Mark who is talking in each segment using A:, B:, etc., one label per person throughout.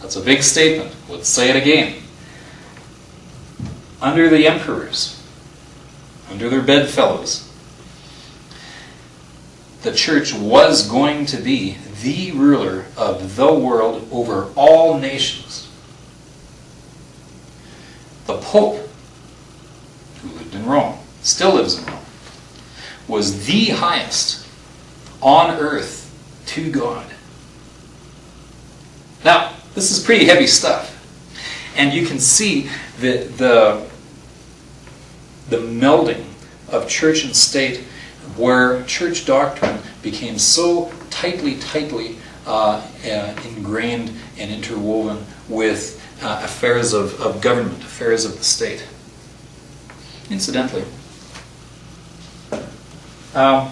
A: That's a big statement. Let's say it again. Under the emperors, under their bedfellows, the church was going to be the ruler of the world over all nations. The Pope, who lived in Rome, still lives in Rome, was the highest on earth to God. Now, this is pretty heavy stuff. And you can see the melding of church and state, where church doctrine became so tightly ingrained and interwoven with affairs of government, affairs of the state. Incidentally, I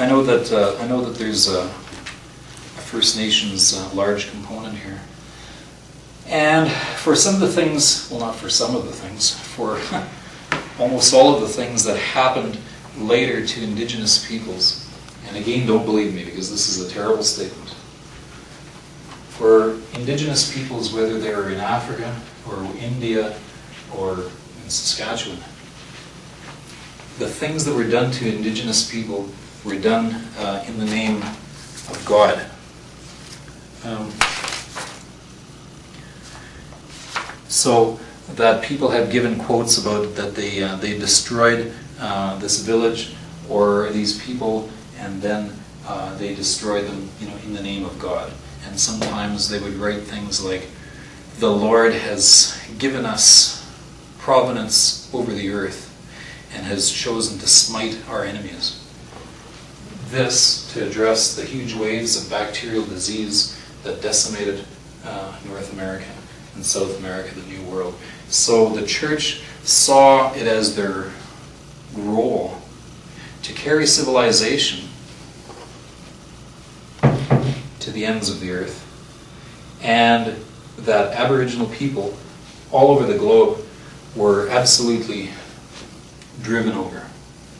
A: know that there's a First Nations large component here, and for some of the things, well, not for some of the things, for almost all of the things that happened later to Indigenous peoples, and again, don't believe me because this is a terrible statement. For Indigenous peoples, whether they were in Africa or India or in Saskatchewan, the things that were done to Indigenous people were done in the name of God. So that people have given quotes about that they destroyed this village or these people, and then they destroyed them, in the name of God. And sometimes they would write things like, "The Lord has given us providence over the earth and has chosen to smite our enemies." This to address the huge waves of bacterial disease that decimated North America and South America, the New World. So the church saw it as their role to carry civilization to the ends of the earth, and that Aboriginal people all over the globe were absolutely driven over.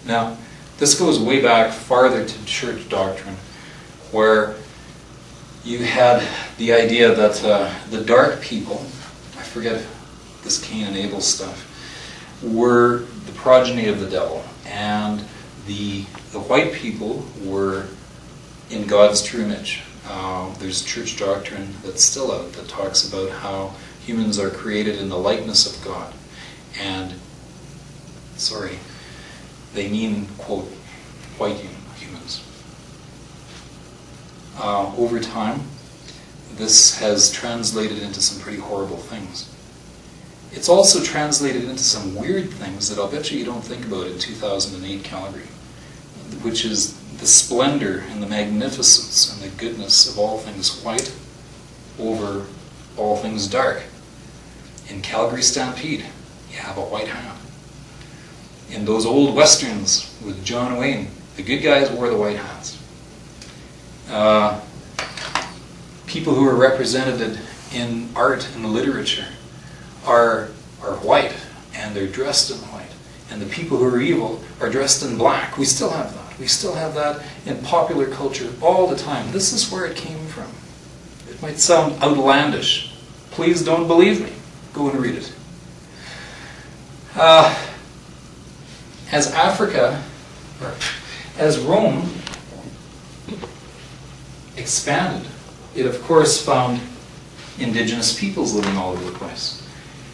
A: Now, this goes way back farther to church doctrine, where you had the idea that the dark people, I forget this Cain and Abel stuff, were the progeny of the devil, and the white people were in God's true image. There's church doctrine that's still out that talks about how humans are created in the likeness of God. And, they mean, quote, white humans. Over time, this has translated into some pretty horrible things. It's also translated into some weird things that I'll bet you don't think about in 2008 Calgary, which is the splendor and the magnificence and the goodness of all things white over all things dark. In Calgary Stampede, you have a white hat. In those old westerns with John Wayne, the good guys wore the white hats. People who are represented in art and literature are white, and they're dressed in white. And the people who are evil are dressed in black. We still have that. We still have that in popular culture all the time. This is where it came from. It might sound outlandish. Please don't believe me. Go and read it. As Rome expanded, it of course found indigenous peoples living all over the place.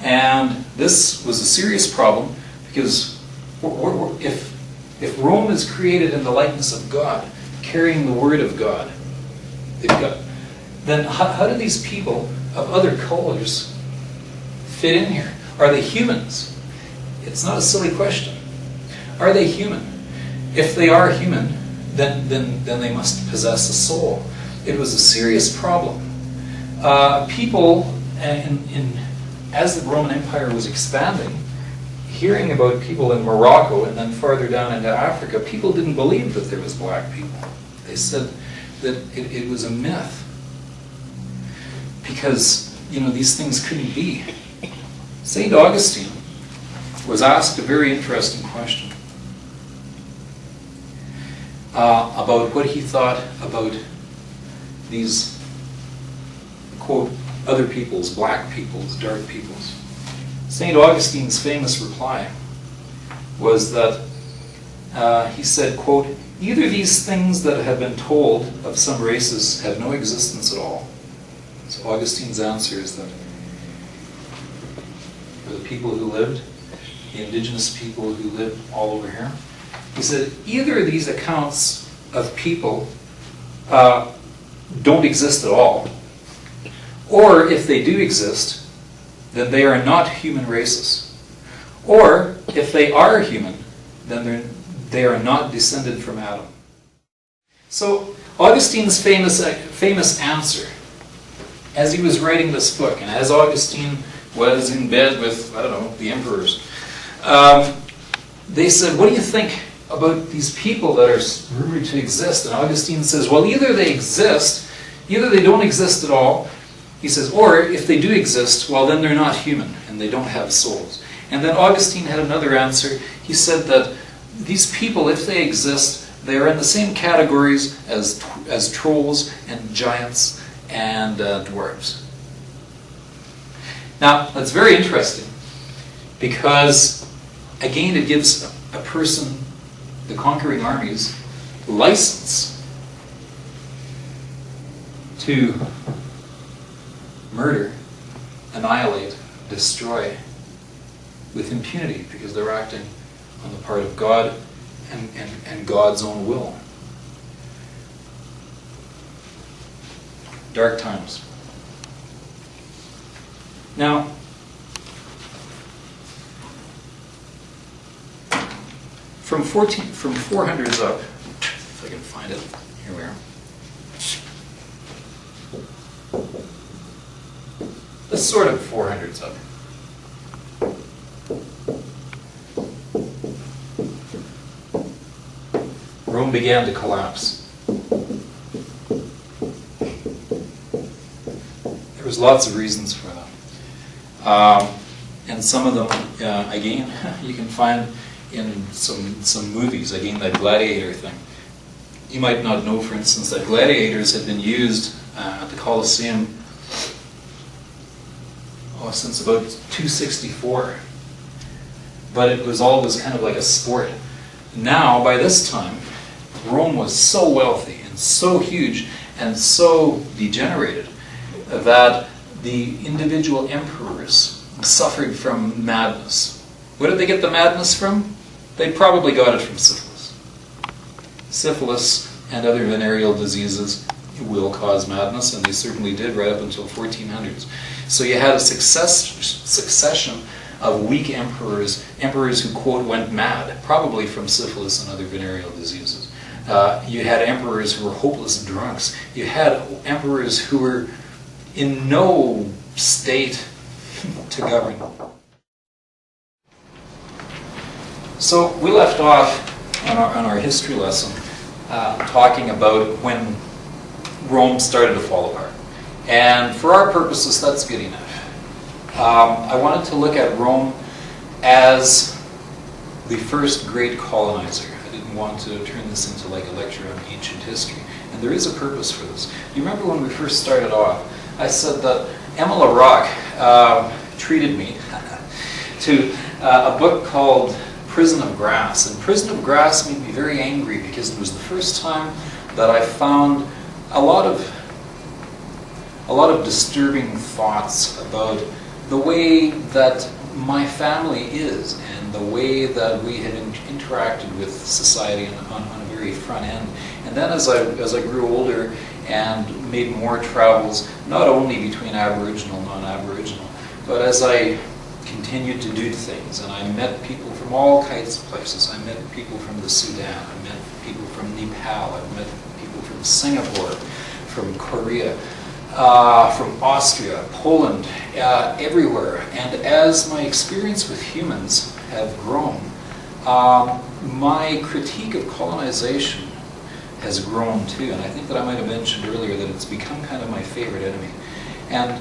A: And this was a serious problem, because if Rome is created in the likeness of God, carrying the word of God, then how do these people of other colors fit in here? Are they humans? It's not a silly question. Are they human? If they are human, then they must possess a soul. It was a serious problem. People, as the Roman Empire was expanding, hearing about people in Morocco and then farther down into Africa, people didn't believe that there was black people. They said that it was a myth, because these things couldn't be. St. Augustine was asked a very interesting question about what he thought about these, quote, other peoples, black peoples, dark peoples. St. Augustine's famous reply was that he said, quote, either these things that have been told of some races have no existence at all. So Augustine's answer is that for the people who lived, the indigenous people who lived all over here, he said, either these accounts of people don't exist at all, or if they do exist, then they are not human races. Or if they are human, then they are not descended from Adam. So Augustine's famous answer, as he was writing this book, and as Augustine was in bed with, I don't know, the emperors, they said, what do you think about these people that are rumored to exist? And Augustine says, well, either they exist, either they don't exist at all, he says, or if they do exist, well, then they're not human and they don't have souls. And then Augustine had another answer. He said that these people, if they exist, they are in the same categories as trolls and giants and dwarves. Now, that's very interesting because, again, it gives a person, the conquering armies, license to murder, annihilate, destroy with impunity because they're acting on the part of God and God's own will. Dark times. Now, from 400s up, if I can find it, here we are. Let's sort of 400s up. Rome began to collapse. There was lots of reasons for that. And some of them, again, you can find in some movies, again, that gladiator thing. You might not know, for instance, that gladiators had been used at the Colosseum since about 264. But it was always kind of like a sport. Now, by this time, Rome was so wealthy and so huge and so degenerated that the individual emperors suffered from madness. Where did they get the madness from? They probably got it from syphilis. Syphilis and other venereal diseases will cause madness, and they certainly did right up until 1400s. So you had a succession of weak emperors who, quote, went mad, probably from syphilis and other venereal diseases. You had emperors who were hopeless drunks. You had emperors who were in no state to govern. So we left off on our history lesson talking about when Rome started to fall apart. And for our purposes, that's good enough. I wanted to look at Rome as the first great colonizer. I didn't want to turn this into like a lecture on ancient history. And there is a purpose for this. You remember when we first started off, I said that Emma LaRocque treated me to a book called Prison of Grass. And Prison of Grass made me very angry because it was the first time that I found a lot of disturbing thoughts about the way that my family is and the way that we had interacted with society on a very front end. And then as I grew older and made more travels, not only between Aboriginal and non-Aboriginal, but as I continued to do things, and I met people from all kinds of places. I met people from the Sudan, I met people from Nepal, I met people from Singapore, from Korea, from Austria, Poland, everywhere. And as my experience with humans have grown, my critique of colonization has grown too. And I think that I might have mentioned earlier that it's become kind of my favorite enemy. And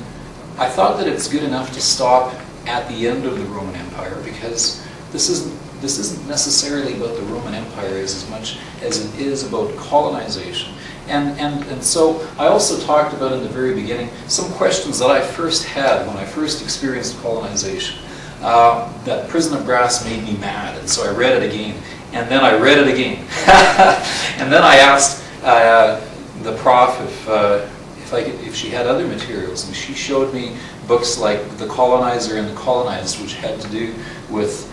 A: I thought that it's good enough to stop at the end of the Roman Empire, because this isn't necessarily about the Roman Empire as much as it is about colonization And so I also talked about in the very beginning some questions that I first had when I first experienced colonization. That Prison of Brass made me mad, and so I read it again, and then I read it again. And then I asked the prof if she had other materials, and she showed me books like The Colonizer and the Colonized, which had to do with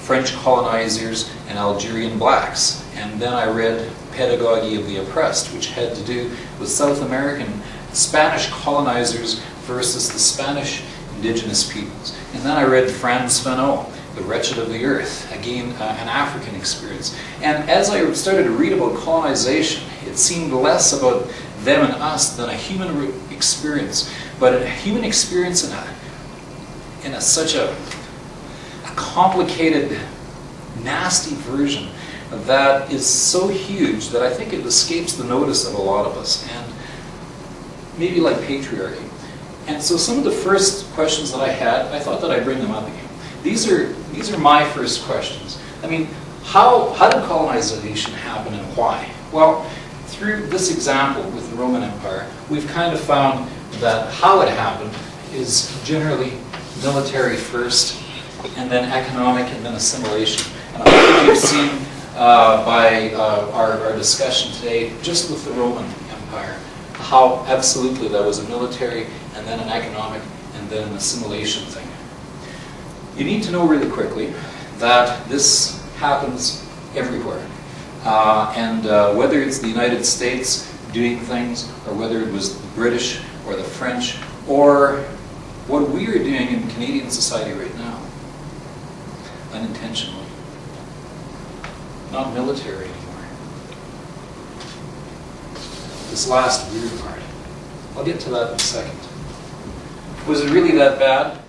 A: French colonizers and Algerian blacks. And then I read Pedagogy of the Oppressed, which had to do with South American Spanish colonizers versus the Spanish indigenous peoples. And then I read Frantz Fanon, The Wretched of the Earth, again an African experience. And as I started to read about colonization, it seemed less about them and us than a human experience, but a human experience in such a complicated, nasty version that is so huge that I think it escapes the notice of a lot of us, and maybe like patriarchy. And so some of the first questions that I had, I thought that I'd bring them up again. These are my first questions. I mean, how did colonization happen and why? Well, through this example with the Roman Empire, we've kind of found that how it happened is generally military first, and then economic, and then assimilation. And I think you've seen by our discussion today, just with the Roman Empire, how absolutely that was a military, and then an economic, and then an assimilation thing. You need to know really quickly that this happens everywhere. Whether it's the United States doing things, or whether it was the British or the French, or what we are doing in Canadian society right now, unintentionally. Not military anymore. This last weird part. I'll get to that in a second. Was it really that bad?